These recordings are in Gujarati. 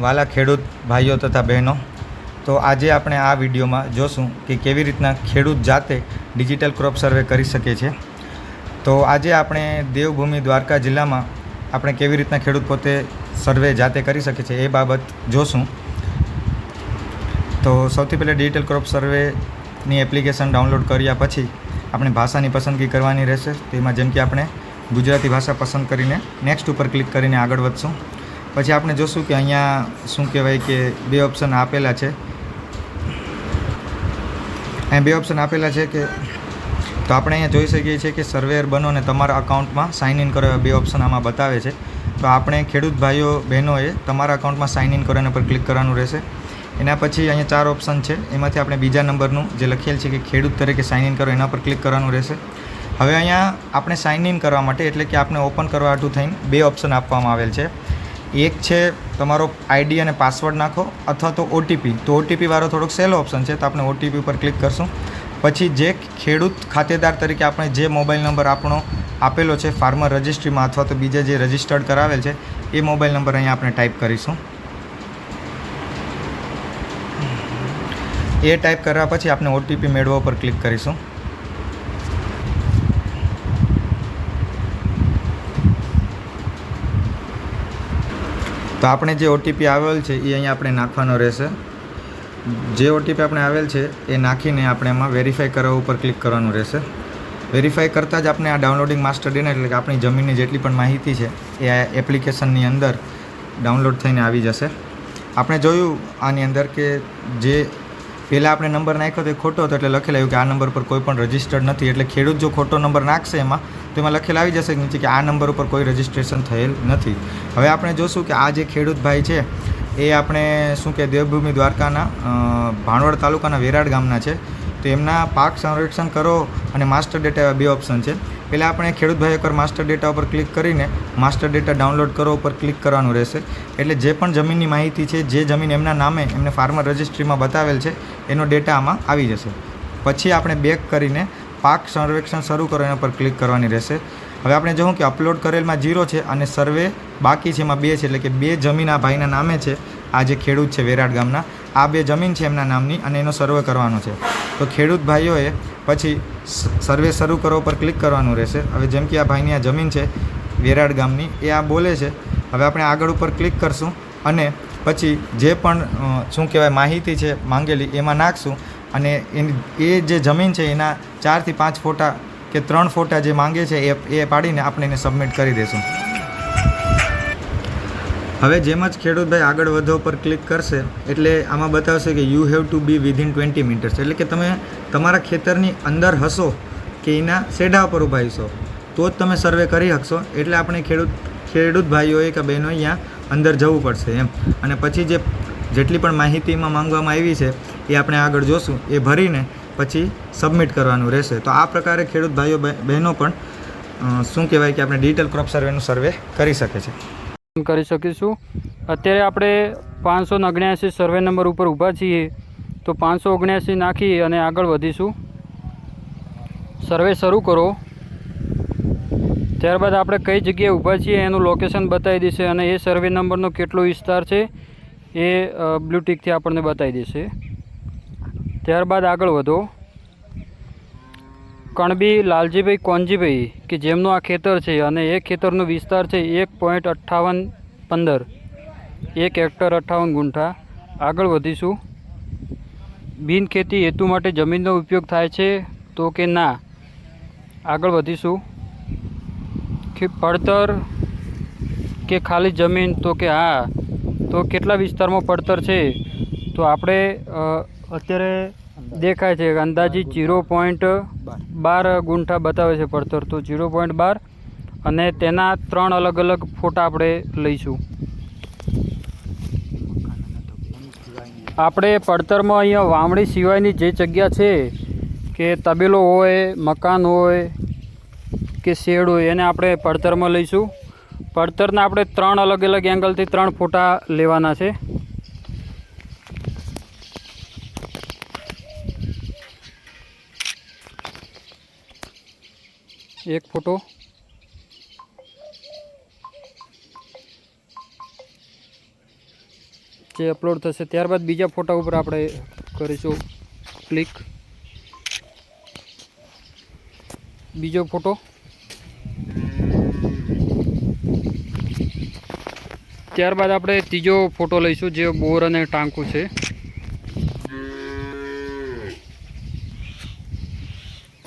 વાલા ખેડૂત ભાઈઓ તથા બહેનો, તો આજે આપણે આ વિડીયોમાં જોશું કે કેવી રીતના ખેડૂત જાતે ડિજિટલ ક્રોપ સર્વે કરી શકે છે. તો આજે આપણે દેવભૂમિ દ્વારકા જિલ્લામાં આપણે કેવી રીતના ખેડૂત પોતે સર્વે જાતે કરી શકે છે એ બાબત જોશું. તો સૌથી પહેલાં ડિજિટલ ક્રોપ સર્વેની એપ્લિકેશન ડાઉનલોડ કર્યા પછી આપણે ભાષાની પસંદગી કરવાની રહેશે. તેમાં જેમ કે આપણે ગુજરાતી ભાષા પસંદ કરીને નેક્સ્ટ ઉપર ક્લિક કરીને આગળ વધશું. પછી આપણે જોશું કે અહીંયા શું કહેવાય કે બે ઓપ્શન આપેલા છે. અહીં બે ઓપ્શન આપેલા છે કે તો આપણે અહીંયા જોઈ શકીએ છીએ કે સર્વેયર બનો અને તમારા અકાઉન્ટમાં સાઇન ઇન કરો એવા બે ઓપ્શન આમાં બતાવે છે. તો આપણે ખેડૂત ભાઈઓ બહેનોએ તમારા અકાઉન્ટમાં સાઇન ઇન કરો એના પર ક્લિક કરવાનું રહેશે. એના પછી અહીંયા 4 ઓપ્શન છે, એમાંથી આપણે બીજા નંબરનું જે લખેલ છે કે ખેડૂત તરીકે સાઇન ઇન કરો એના પર ક્લિક કરવાનું રહેશે. હવે અહીંયા આપણે સાઇન ઇન કરવા માટે એટલે કે આપણે ઓપન કરવા હાટું થઈને બે ઓપ્શન આપવામાં આવેલ છે. એક છે તમારો આઈડી અને પાસવર્ડ નાખો અથવા તો ઓટીપી. તો ઓટીપી વાળો થોડોક સહેલો ઓપ્શન છે, તો આપણે ઓટીપી ઉપર ક્લિક કરશું. પછી જે ખેડૂત ખાતેદાર તરીકે આપણે જે મોબાઈલ નંબર આપણો આપેલો છે ફાર્મર રજિસ્ટ્રીમાં અથવા તો બીજે જે રજિસ્ટર્ડ કરાવેલ છે એ મોબાઈલ નંબર અહીંયા આપણે ટાઈપ કરીશું. એ ટાઈપ કરવા પછી આપણે ઓટીપી મેળવવા પર ક્લિક કરીશું. તો આપણે જે ઓટીપી આવેલ છે એ અહીંયા આપણે નાખવાનો રહેશે. જે ઓટીપી આપણે આવેલ છે એ નાખીને આપણે એમાં વેરીફાઈ કરવા ઉપર ક્લિક કરવાનું રહેશે. વેરીફાઈ કરતાં જ આપણે આ ડાઉનલોડિંગ માસ્ટર ડેટા એટલે કે આપણી જમીનની જેટલી પણ માહિતી છે એ આ એપ્લિકેશનની અંદર ડાઉનલોડ થઈને આવી જશે. આપણે જોયું આની અંદર કે જે પહેલાં આપણે નંબર નાખ્યો તો એ ખોટો હતો એટલે લખેલું આવ્યું કે આ નંબર પર કોઈ પણ રજિસ્ટર્ડ નથી. એટલે ખેડૂત જો ખોટો નંબર નાખશે એમાં તો એમાં લખેલું આવી જશે નીચે કે આ નંબર ઉપર કોઈ રજિસ્ટ્રેશન થયેલ નથી. હવે આપણે જોશું કે આ જે ખેડૂત ભાઈ છે એ આપણે શું કે દેવભૂમિ દ્વારકાના ભાણવડ તાલુકાના વેરાડ ગામના છે. તો એમના પાક સંરક્ષણ કરો અને માસ્ટર ડેટા એવા બે ઓપ્શન છે. પહેલાં આપણે ખેડૂત ભાઈ એકવાર માસ્ટર ડેટા ઉપર ક્લિક કરીને માસ્ટર ડેટા ડાઉનલોડ કરો ઉપર ક્લિક કરવાનું રહેશે. એટલે જે પણ જમીનની માહિતી છે, જે જમીન એમના નામે એમને ફાર્મર રજિસ્ટ્રીમાં બતાવેલ છે એનો ડેટા આમાં આવી જશે. પછી આપણે બેક કરીને પાક સર્વેક્ષણ શરૂ કરો એના પર ક્લિક કરવાની રહેશે. હવે આપણે જોયું કે અપલોડ કરેલમાં 0 છે અને સર્વે બાકી છે એમાં 2 છે, એટલે કે 2 જમીન આ ભાઈના નામે છે. આ જે ખેડૂત છે વેરાડ ગામના, આ 2 જમીન છે એમના નામની અને એનો સર્વે કરવાનો છે. તો ખેડૂત ભાઈઓએ પછી સર્વે શરૂ કરો પર ક્લિક કરવાનું રહેશે. હવે જેમ કે આ ભાઈની આ જમીન છે વેરાડ ગામની, એ આ બોલે છે. હવે આપણે આગળ ઉપર ક્લિક કરશું અને પછી જે પણ શું કહેવાય માહિતી છે માંગેલી એમાં નાખશું અને એ જે જમીન છે એના 4 થી 5 ફોટા કે 3 ફોટા જે માંગે છે એ પાડીને આપણે એને સબમિટ કરી દઈશું. હવે જેમ જ ખેડૂતભાઈ આગળ વધો પર ક્લિક કરશે એટલે આમાં બતાવશે કે you have to be within 20 metres, એટલે કે તમે તમારા ખેતરની અંદર હશો કે એના સેઢા પર ઊભા હશો તો જ તમે સર્વે કરી શકશો. એટલે આપણે ખેડૂત ભાઈઓએ કે બહેનો અહીંયા અંદર જવું પડશે એમ. અને પછી જેટલી પણ માહિતીમાં માંગવામાં આવી છે એ આપણે આગળ જોશું, એ ભરીને પછી સબમિટ કરવાનું રહેશે. તો આ પ્રકારે ખેડૂત ભાઈઓ બહેનો પણ શું કહેવાય કે આપણે ડિજિટલ ક્રોપ સર્વેનું સર્વે કરી શકે છે. કરી શકીશું. અત્યારે આપણે 579 સર્વે નંબર ઉપર ઊભા છીએ, તો 579 નાખી અને આગળ વધીશું. સર્વે શરૂ કરો. ત્યારબાદ આપણે કઈ જગ્યાએ ઊભા છીએ એનું લોકેશન બતાવી દેશે અને એ સર્વે નંબરનો કેટલો વિસ્તાર છે એ બ્લુ ટિકથી આપણને બતાવી દેશે. ત્યારબાદ આગળ વધો. કણબી લાલજીભાઈ કોનજીભાઈ કે જેમનું આ ખેતર છે અને એ ખેતરનો વિસ્તાર છે 1.5815, 1 હેક્ટર 58 ગુંઠા. આગળ વધીશું. બિનખેતી હેતુ માટે જમીનનો ઉપયોગ થાય છે તો કે ના. આગળ વધીશું. કે પડતર કે ખાલી જમીન તો કે હા. તો કેટલા વિસ્તારમાં પડતર છે તો આપણે અત્યારે દેખાય છે અંદાજિત 0.12 ગુંઠા બતાવે છે પડતર, તો 0.12 અને તેના 3 અલગ અલગ ફોટા આપણે લઈશું. આપણે પડતરમાં અહીંયા વાવણી સિવાયની જે જગ્યા છે કે તબેલો હોય, મકાન હોય કે શેડ હોય એને આપણે પડતરમાં લઈશું. પડતરના આપણે 3 અલગ અલગ એંગલથી 3 ફોટા લેવાના છે. એક ફોટો, જે અપલોડ થશે ત્યારબાદ બીજા ફોટા ઉપર આપણે કરીશું ક્લિક. બીજો ફોટો, ત્યારબાદ આપણે ત્રીજો ફોટો લઈશું જે બોર અને ટાંકું છે.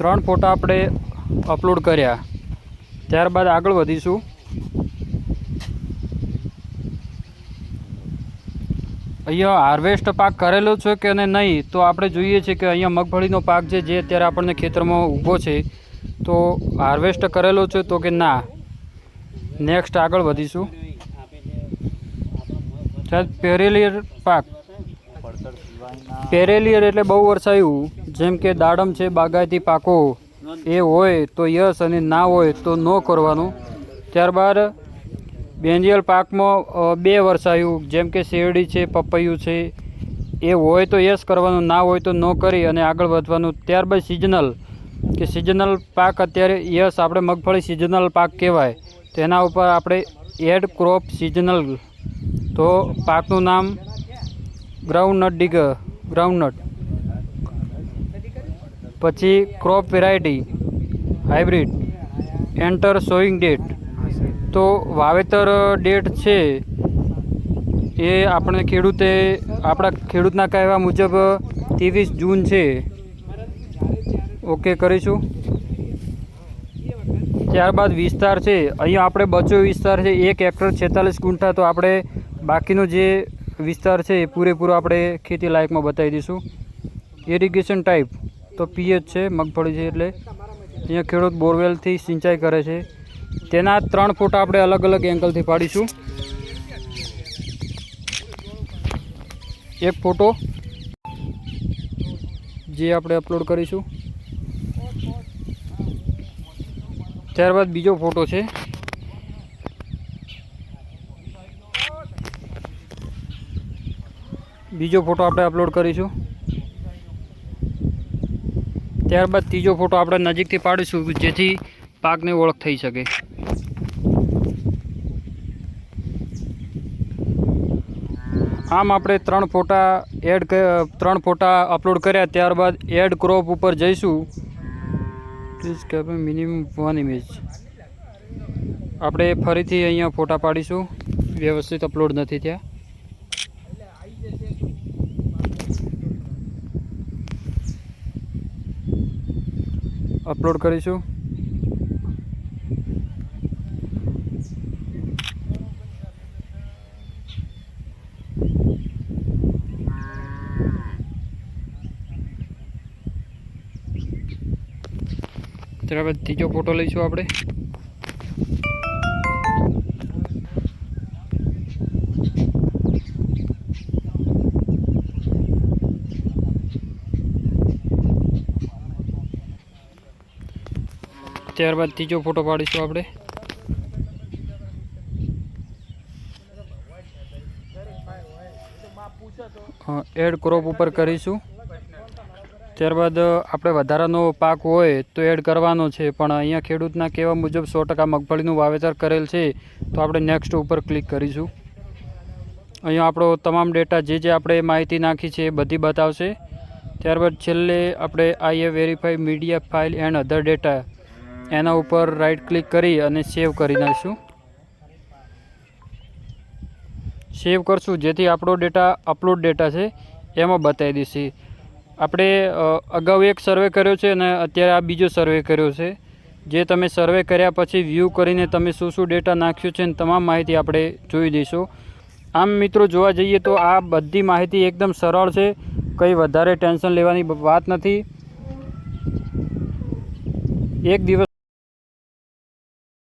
3 ફોટા આપણે અપલોડ કર્યા. ત્યારબાદ આગળ વધીશું. અહીંયા હાર્વેસ્ટ પાક કરેલો છે કે નહીં, તો આપણે જોઈએ છીએ કે અહીંયા મગફળીનો પાક છે જે અત્યારે આપણને ખેતરમાં ઊભો છે, તો હાર્વેસ્ટ કરેલો છે તો કે ના. નેક્સ્ટ આગળ વધીશું. પેરેલિયર પાક, પેરેલિયર એટલે બહુ વર્ષાયું, જેમ કે દાડમ છે, બાગાયતી પાકો એ હોય તો યસ અને ના હોય તો નો કરવાનું. ત્યારબાદ બેન્જિયલ પાકમાં 2 વર્ષાયું, જેમ કે શેરડી છે, પપૈયું છે, એ હોય તો યસ કરવાનું, ના હોય તો નો કરી અને આગળ વધવાનું. ત્યારબાદ સિઝનલ, કે સિઝનલ પાક અત્યારે યસ આપણે મગફળી સિઝનલ પાક કહેવાય, તેના ઉપર આપણે એડ ક્રોપ સિઝનલ, તો પાકનું નામ ગ્રાઉન્ડનટ ડીગર, ગ્રાઉન્ડનટ. પછી crop variety hybrid, enter sewing date, તો વાવેતર ડેટ છે એ આપણે આપણા ખેડૂતના કહેવા મુજબ 23 જૂન છે. ઓકે કરીશું. ત્યારબાદ વિસ્તાર છે, અહીંયા આપણે બચ્યો વિસ્તાર છે 1 હેક્ટર 46 ગુંઠા, તો આપણે બાકીનો જે વિસ્તાર છે એ પૂરેપૂરો આપણે ખેતી લાયકમાં બતાવી દઈશું. ઇરિગેશન ટાઈપ તો પીએચ છે, મગફળી છે એટલે અહીંયા ખેડૂત બોરવેલથી સિંચાઈ કરે છે. તેના 3 ફોટા આપણે અલગ અલગ એંગલથી પાડીશું. એક ફોટો જે આપણે અપલોડ કરીશું. ત્યારબાદ બીજો ફોટો છે. બીજો ફોટો આપણે અપલોડ કરીશું. ત્યારબાદ ત્રીજો ફોટો આપણે નજીકથી પાડીશું જેથી પાકની ઓળખ થઈ શકે. આમ આપણે 3 ફોટા અપલોડ કર્યા. ત્યારબાદ એડ ક્રોપ ઉપર જઈશું. પ્લીઝ કે મિનિમમ 1 ઇમેજ. આપણે ફરીથી અહીંયા ફોટા પાડીશું, વ્યવસ્થિત અપલોડ નથી થયા. અપલોડ કરીશું. ત્યારબાદ ત્રીજો ફોટો લઈશું આપણે. ત્યારબાદ ત્રીજો ફોટો પાડીશું આપણે. એડ ક્રોપ ઉપર કરીશું. ત્યારબાદ આપણે વધારાનો પાક હોય તો એડ કરવાનો છે, પણ અહીંયા ખેડૂતના કહેવા મુજબ 100% મગફળીનું વાવેતર કરેલ છે, તો આપણે નેક્સ્ટ ઉપર ક્લિક કરીશું. અહીંયા આપણો તમામ ડેટા જે આપણે માહિતી નાખી છે એ બધી બતાવશે. ત્યારબાદ છેલ્લે આપણે I have verified media file and other data, એના ઉપર રાઈટ ક્લિક કરી અને સેવ કરી નાખીશું. સેવ કરશું જેથી આપણો ડેટા અપલોડ ડેટા છે એમાં બતાવી દઈશું. આપણે અગાઉ એક સર્વે કર્યો છે અને અત્યારે આ બીજો સર્વે કર્યો છે. જે તમે સર્વે કર્યા પછી વ્યૂ કરીને તમે શું ડેટા નાખ્યું છે અને તમામ માહિતી આપણે જોઈ દઈશું. આમ મિત્રો જોવા જઈએ તો આ બધી માહિતી એકદમ સરળ છે, કંઈ વધારે ટેન્શન લેવાની વાત નથી. એક દિવસ